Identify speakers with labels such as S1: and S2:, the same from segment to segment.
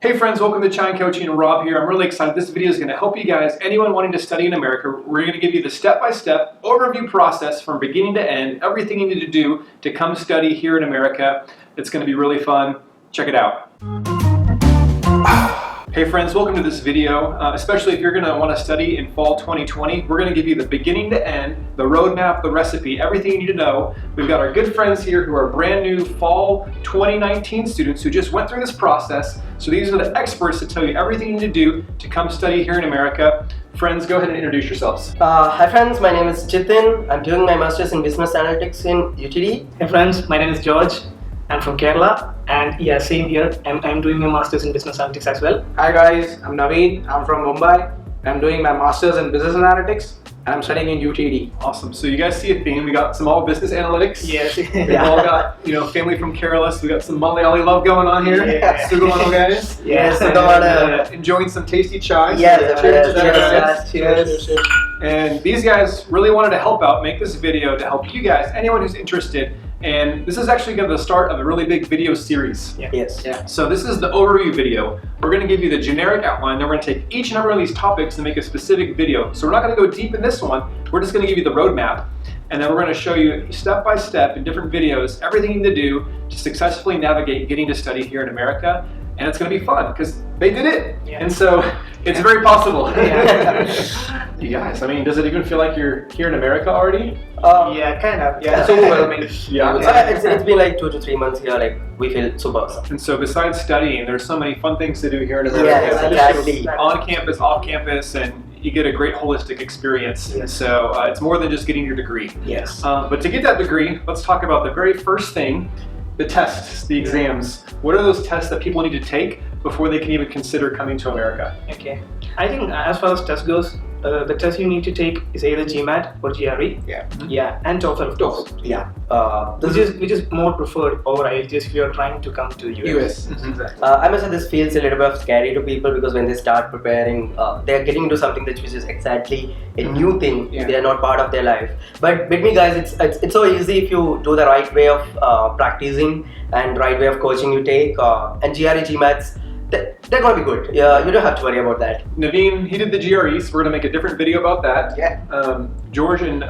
S1: Hey friends, welcome to Chine Coaching. Rob here. I'm really excited. This video is going to help you guys, anyone wanting to study in America. We're going to give you the step-by-step overview process from beginning to end, everything you need to do to come study here in America. It's going to be really fun. Check it out. Hey friends, welcome to this video. Especially if you're going to want to study in fall 2020, we're going to give you the beginning to end, the roadmap, the recipe, everything you need to know. We've got our good friends here who are brand new fall 2019 students who just went through this process. So these are the experts to tell you everything you need to do to come study here in America. Friends, go ahead and introduce yourselves.
S2: Hi friends, my name is Jithin. I'm doing my Master's in Business Analytics in UTD.
S3: Hey friends, my name is George. I'm from Kerala, and yeah, same here. I'm doing my Master's in Business Analytics as well.
S4: Hi guys, I'm Naveen. I'm from Mumbai. I'm doing my Master's in Business Analytics and I'm studying in UTD.
S1: Awesome. So you guys see a theme. We got some all business analytics.
S3: Yes.
S1: We've all got, family from Kerala, so we got some Malayali love going on here.
S3: Yeah.
S1: Sugawano guys.
S3: Yes.
S1: And, enjoying some tasty chai.
S2: Yes,
S1: Cheers. And these guys really wanted to help out, make this video to help you guys, anyone who's interested. And this is actually going to be the start of a really big video series.
S3: Yeah.
S2: Yes.
S4: Yeah.
S1: So this is the overview video. We're going to give you the generic outline, then we're going to take each and every one of these topics and make a specific video. So we're not going to go deep in this one, we're just going to give you the roadmap. And then we're going to show you step by step in different videos, everything you need to do to successfully navigate getting to study here in America. And it's going to be fun because they did it.
S3: Yeah.
S1: And so it's very possible.
S3: Yeah.
S1: You guys, does it even feel like you're here in America already?
S3: Yeah, kind of.
S4: Yeah, it's overwhelming.
S1: Yeah.
S2: It's been like 2 to 3 months here, like we feel super awesome.
S1: And so besides studying, there's so many fun things to do here in America.
S2: Yes, exactly.
S1: On campus, off campus, and you get a great holistic experience.
S3: Yes.
S1: So it's more than just getting your degree.
S3: Yes.
S1: But to get that degree, let's talk about the very first thing, the tests, the exams. What are those tests that people need to take before they can even consider coming to America?
S3: Okay. I think as far as test goes, the test you need to take is either GMAT or GRE.
S4: Yeah.
S3: Yeah, and TOEFL. Of course.
S2: Yeah.
S3: Which is more preferred over IELTS if you're trying to come to US.
S4: Exactly.
S2: I must say this feels a little bit scary to people because when they start preparing, they're getting into something which is exactly a new thing.
S4: Yeah.
S2: They are not part of their life. But with me guys, it's so easy if you do the right way of practicing and right way of coaching you take. And GRE, GMATs, they're gonna be good. Yeah, you don't have to worry about that.
S1: Naveen, he did the GRE, so we're going to make a different video about that.
S4: Yeah.
S1: George and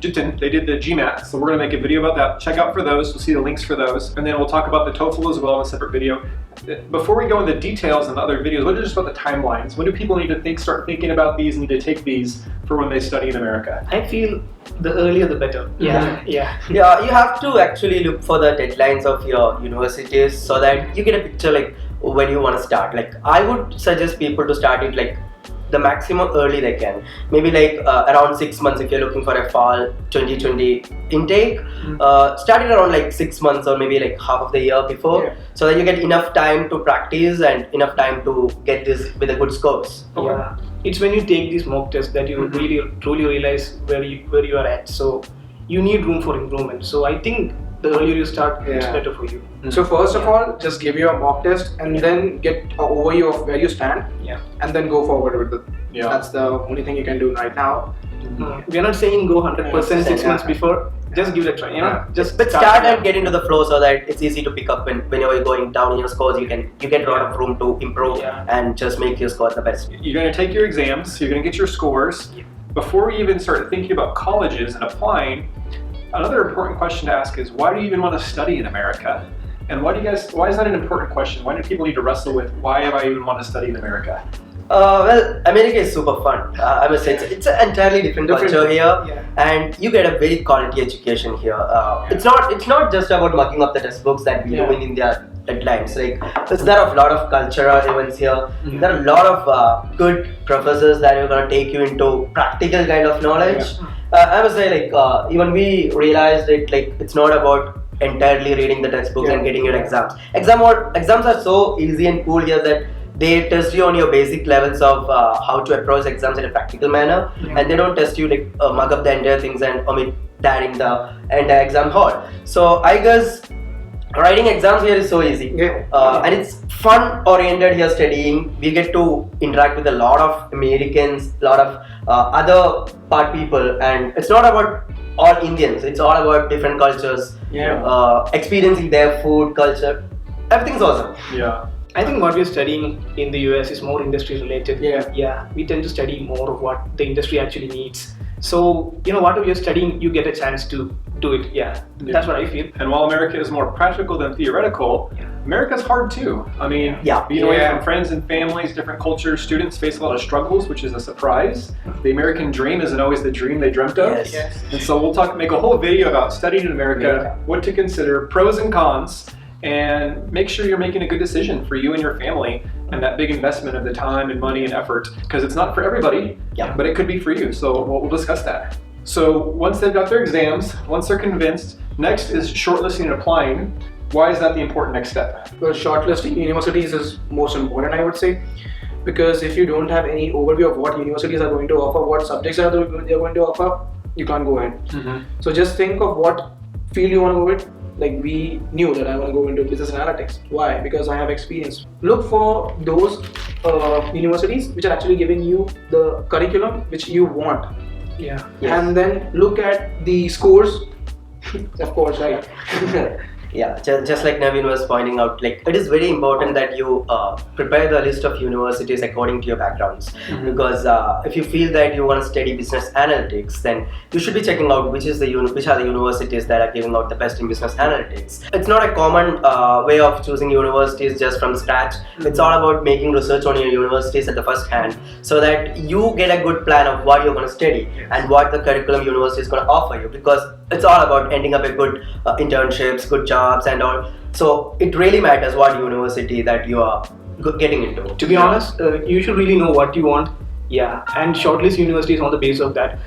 S1: Jithin, they did the GMAT, so we're going to make a video about that. Check out for those, you'll see the links for those. And then we'll talk about the TOEFL as well in a separate video. Before we go into details in the other videos, what are just about the timelines? When do people need to start thinking about these, need to take these for when they study in America?
S3: I feel the earlier the better. Yeah. Yeah.
S2: Yeah, you have to actually look for the deadlines of your universities so that you get a picture like when you want to start. Like I would suggest people to start it like the maximum early they can. Maybe like around 6 months if you're looking for a fall 2020 intake. Start it around like 6 months or maybe like half of the year before, so that you get enough time to practice and enough time to get this with a good scores.
S3: Yeah. It's when you take these mock tests that you really truly realize where you are at. So you need room for improvement. So I think the earlier you start, it's better for you.
S4: So first of all, just give your mock test and then get an overview of where you stand.
S3: Yeah.
S4: And then go forward with it.
S1: Yeah.
S4: That's the only thing you can do right now.
S3: We are not saying go 100% 6 months before. Just give it a try. Just
S2: But start and get into the flow so that it's easy to pick up whenever you're going down in your scores. You get a lot of room to improve and just make your score the best.
S1: You're going to take your exams, you're going to get your scores. Before we even start thinking about colleges and applying, another important question to ask is, why do you even want to study in America? And why is that an important question? Why do people need to wrestle with, why do I even want to study in America?
S2: Well, America is super fun. I must say it's an entirely different culture here, and you get a very quality education here. It's not just about mucking up the textbooks that we do in India deadlines. Like there are a lot of cultural events here. There are a lot of good professors that are gonna take you into practical kind of knowledge. I must say, like even we realized it, like it's not about entirely reading the textbooks and getting your exams. Exams are so easy and cool here that they test you on your basic levels of how to approach exams in a practical manner, and they don't test you like mug up the entire things and omit that in the entire exam hall. So I guess writing exams here is so easy, and it's fun oriented here studying. We get to interact with a lot of Americans, a lot of other part people, and it's not about all Indians, it's all about different cultures, experiencing their food, culture. Everything's awesome.
S1: Yeah.
S3: I think what we're studying in the US is more industry related.
S4: Yeah.
S3: We tend to study more of what the industry actually needs. So, whatever you're studying, you get a chance to do it. That's what I feel.
S1: And while America is more practical than theoretical, America's hard too. I mean, being away from friends and families, different cultures, students face a lot of struggles, which is a surprise. The American dream isn't always the dream they dreamt of.
S2: Yes.
S1: And so we'll make a whole video about studying in America, what to consider, pros and cons, and make sure you're making a good decision for you and your family, and that big investment of the time and money and effort, because it's not for everybody, but it could be for you. So we'll discuss that. So once they've got their exams, once they're convinced, next is shortlisting and applying. Why is that the important next step?
S4: Well, shortlisting universities is most important, I would say, because if you don't have any overview of what universities are going to offer, what subjects they're going to offer, you can't go ahead. So just think of what field you want to go with. Like, we knew that I want to go into business analytics. Why? Because I have experience. Look for those universities which are actually giving you the curriculum which you want. And then look at the scores. Of course, right?
S2: Just like Naveen was pointing out, like, it is very important that you prepare the list of universities according to your backgrounds. Because if you feel that you want to study business analytics, then you should be checking out which are the universities that are giving out the best in business analytics. It's not a common way of choosing universities just from scratch. It's all about making research on your universities at the first hand, so that you get a good plan of what you're going to study and what the curriculum university is going to offer you. Because it's all about ending up a good internships, good jobs and all. So it really matters what university that you are getting into.
S3: To be honest, you should really know what you want. And shortlist universities on the basis of that.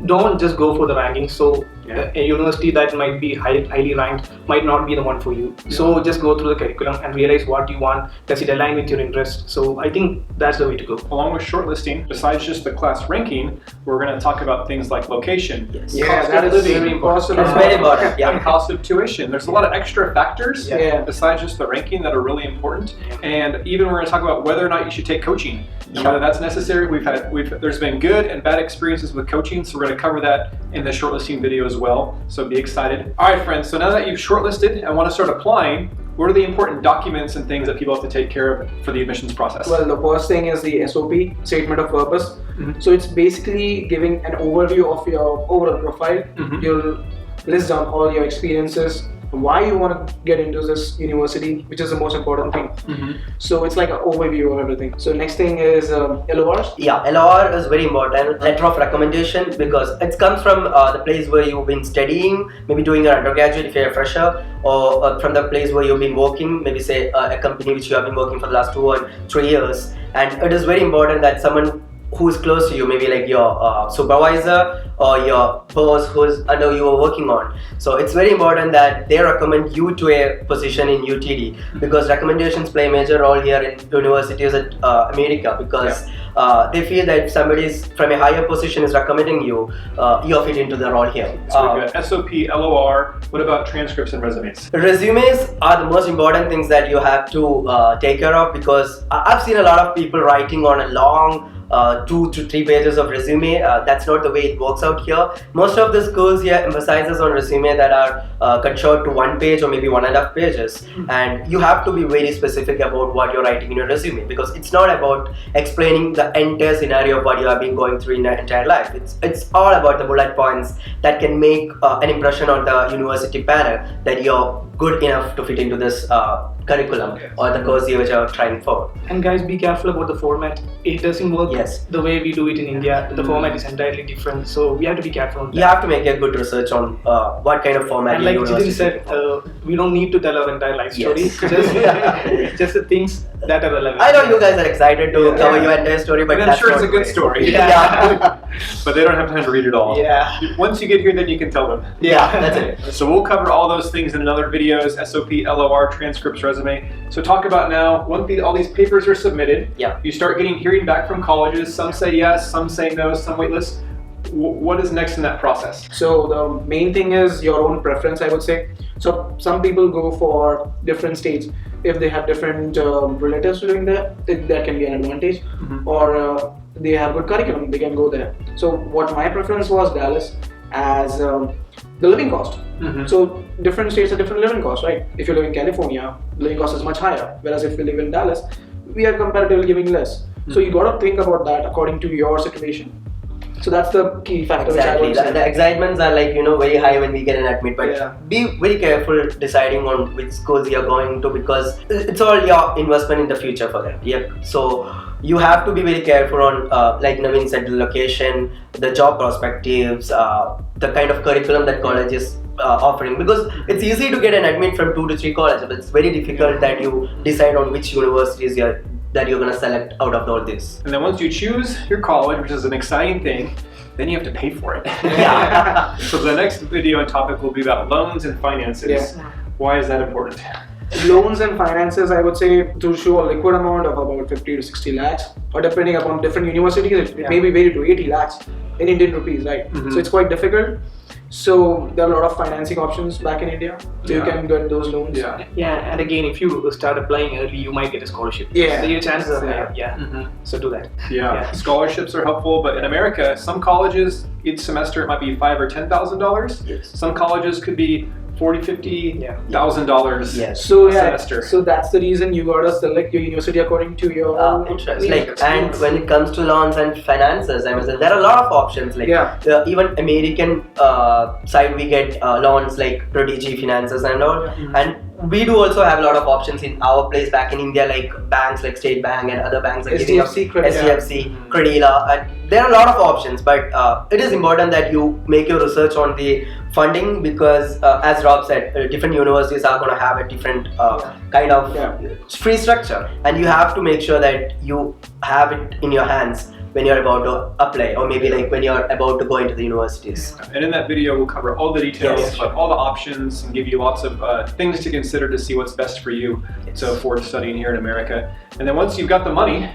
S3: Don't just go for the ranking. So a university that might be highly ranked might not be the one for you. So just go through the curriculum and realize what you want. Does it align with your interest? So I think that's the way to go.
S1: Along with shortlisting, besides just the class ranking, we're going to talk about things like location,
S2: Yes.
S1: cost
S4: that
S1: of
S4: is
S1: living,
S4: very important.
S2: That's very important.
S1: and cost of tuition. There's a lot of extra factors
S4: besides
S1: just the ranking that are really important. And even we're going to talk about whether or not you should take coaching and whether that's necessary. There's been good and bad experiences with coaching, so we're going to cover that in the shortlisting video as well. So be excited. All right, friends. So now that you've shortlisted and want to start applying, what are the important documents and things that people have to take care of for the admissions process?
S4: Well, the first thing is the SOP, Statement of Purpose. So it's basically giving an overview of your overall profile. You'll list down all your experiences, why you want to get into this university, which is the most important thing. So it's like an overview of everything. So next thing is LORs.
S2: LOR is very important. Letter of recommendation, because it comes from the place where you've been studying, maybe doing your undergraduate if you're a fresher, or from the place where you've been working, maybe say a company which you have been working for the last 2 or 3 years. And it is very important that someone who is close to you, maybe like your supervisor or your boss who's under you are working on. So it's very important that they recommend you to a position in UTD, because recommendations play a major role here in universities at America, because they feel that if somebody from a higher position is recommending you, you're fit into the role here.
S1: So we've got SOP, LOR. What about transcripts and resumes?
S2: Resumes are the most important things that you have to take care of, because I've seen a lot of people writing on a long 2 to 3 pages of resume. That's not the way it works out here. Most of the schools here emphasizes on resume that are cut short to 1 page or maybe 1.5 pages, and you have to be very specific about what you're writing in your resume, because it's not about explaining the entire scenario of what you have been going through in your entire life. It's all about the bullet points that can make an impression on the university panel that you're good enough to fit into this curriculum or the course which you're trying for.
S3: And guys, be careful about the format. It doesn't work the way we do it in India. The format is entirely different, so we have to be careful on that.
S2: You have to make a good research on what kind of format
S3: and
S2: you
S3: like Jithin said, we don't need to tell our entire life story. Just the things that are relevant.
S2: I know you guys are excited to cover your entire story, but
S1: I'm sure it's a good story. But they don't have time to read it all. Once you get here, then you can tell them.
S2: That's it.
S1: So we'll cover all those things in another videos: SOP, LOR, transcripts, resume. So talk about now, once all these papers are submitted, you start hearing back from colleges. Some say yes, some say no, some waitlist. What is next in that process?
S4: So the main thing is your own preference, I would say. So some people go for different states. If they have different relatives living there, that can be an advantage. Or they have good curriculum, they can go there. So what my preference was Dallas, as the living cost So different states have different living costs, right? If you live in California, living cost is much higher. Whereas if you live in Dallas, we are comparatively giving less. So you got to think about that according to your situation. So that's the key factor.
S2: Exactly. The excitements are like, very high when we get an admit, but be very careful deciding on which schools you're going to, because it's all your investment in the future for them. So you have to be very careful on, like Naveen said, the location, the job perspectives, the kind of curriculum that college is offering, because it's easy to get an admit from 2 to 3 colleges, but it's very difficult that you decide on which universities that you're going to select out of all this.
S1: And then once you choose your college, which is an exciting thing, then you have to pay for it.
S2: Yeah.
S1: So the next video and topic will be about loans and finances. Why is that important?
S4: Loans and finances, I would say, to show a liquid amount of about 50 to 60 lakhs, or depending upon different universities, it may be varied to 80 lakhs in Indian rupees, right? So it's quite difficult. So there are a lot of financing options back in India, so you can get those loans.
S3: And again, if you start applying early, you might get a scholarship. So your chances are higher. So do that.
S1: Scholarships are helpful, but in America, some colleges each semester it might be $5,000 or $10,000. Some colleges could be $40,000-$50,000 a semester.
S4: So that's the reason you gotta select your university according to your
S2: interest. And when it comes to loans and finances, I mean, there are a lot of options. Even American side, we get loans like Prodigy Finances and all. And we do also have a lot of options in our place back in India, like banks like State Bank and other banks like
S4: SDFC,
S2: Credila, and there are a lot of options. But it is important that you make your research on the funding, because as Rob said, different universities are going to have a different kind of free structure, and you have to make sure that you have it in your hands when you're about to apply, or maybe like when you're about to go into the universities.
S1: And in that video, we'll cover all the details, all the options, and give you lots of things to consider to see what's best for you for studying here in America. And then once you've got the money,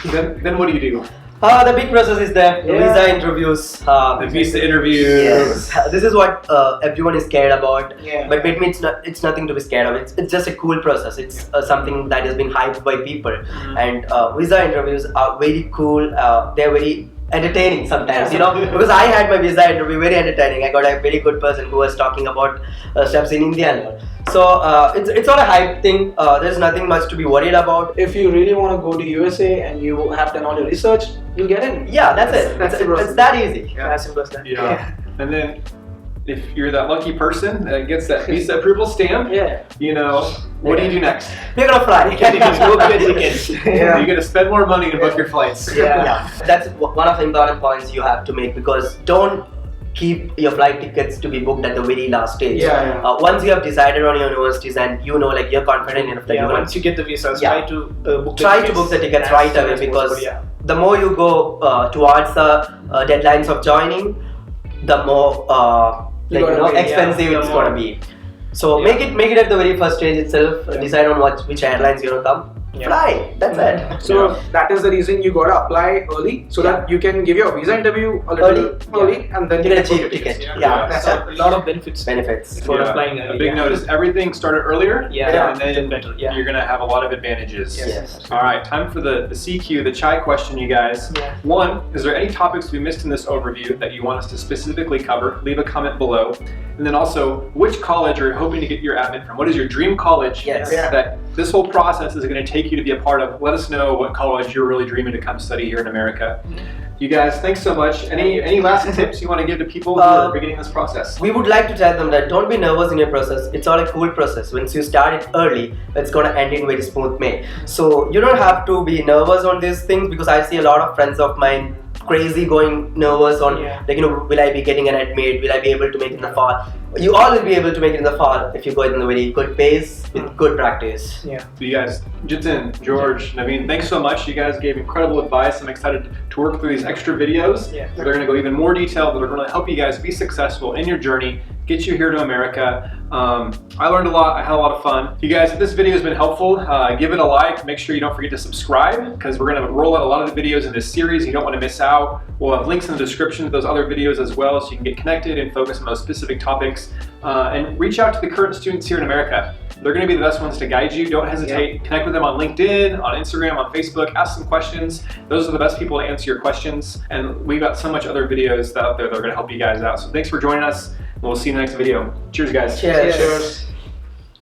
S1: then what do you do?
S2: The big process is the visa interviews.
S1: The visa interviews.
S2: This is what everyone is scared about. But with me, it's nothing to be scared of. It's just a cool process. It's something that has been hyped by people. And visa interviews are very cool. They're very entertaining sometimes, because I had my visa interview very entertaining. I got a very good person who was talking about steps in India and all. So it's not a hype thing. There's nothing much to be worried about.
S4: If you really want to go to USA and you have done all your research, you'll get in.
S2: Yeah, that's it. It's that easy.
S4: As simple as that.
S1: And then if you're that lucky person that gets that visa approval stamp, what do you do next?
S2: You're gonna fly.
S3: You just book your tickets.
S1: You're gonna spend more money to book your flights.
S2: That's one of the important points you have to make, because don't keep your flight tickets to be booked at the very last stage. Once you have decided on your universities and you're confident enough that
S3: once you get the visas, try to book
S2: the tickets right away, because the more you go towards the deadlines of joining, the more expensive it's gonna be. So make it at the very first stage itself. Decide on which airlines you're gonna come. Fly. That's it.
S4: So that is the reason you gotta apply early, so that you can give your visa interview a little early, and then
S2: you get a cheap ticket.
S3: That's a lot of benefits for applying early.
S1: A big note is everything started earlier, and then
S3: better.
S1: You're gonna have a lot of advantages. All right, time for the CQ, the chai question, you guys. One, is there any topics we missed in this overview that you want us to specifically cover? Leave a comment below. And then also, which college are you hoping to get your admit from? What is your dream college that this whole process is going to take you to be a part of? Let us know what college you're really dreaming to come study here in America. You guys, thanks so much. Any last tips you want to give to people who are beginning this process?
S2: We would like to tell them that don't be nervous in your process. It's all a cool process. Once you start it early, it's going to end in very smooth way. So you don't have to be nervous on these things, because I see a lot of friends of mine crazy going nervous on will I be getting an admit, will I be able to make it in the fall? You all will be able to make it in the fall if you go in a very good pace with good practice.
S1: So you guys, Jithin, George, Naveen, thanks so much. You guys gave incredible advice. I'm excited to work through these extra videos. They're going to go even more detailed, that are going to help you guys be successful in your journey, get you here to America. I learned a lot. I had a lot of fun. You guys, if this video has been helpful, give it a like. Make sure you don't forget to subscribe, because we're going to roll out a lot of the videos in this series. You don't want to miss out. We'll have links in the description to those other videos as well, so you can get connected and focus on those specific topics. And reach out to the current students here in America. They're going to be the best ones to guide you. Don't hesitate. Connect with them on LinkedIn, on Instagram, on Facebook. Ask some questions. Those are the best people to answer your questions. And we've got so much other videos out there that are going to help you guys out. So thanks for joining us. We'll see you in the next video. Cheers, guys.
S2: Cheers.
S4: Cheers.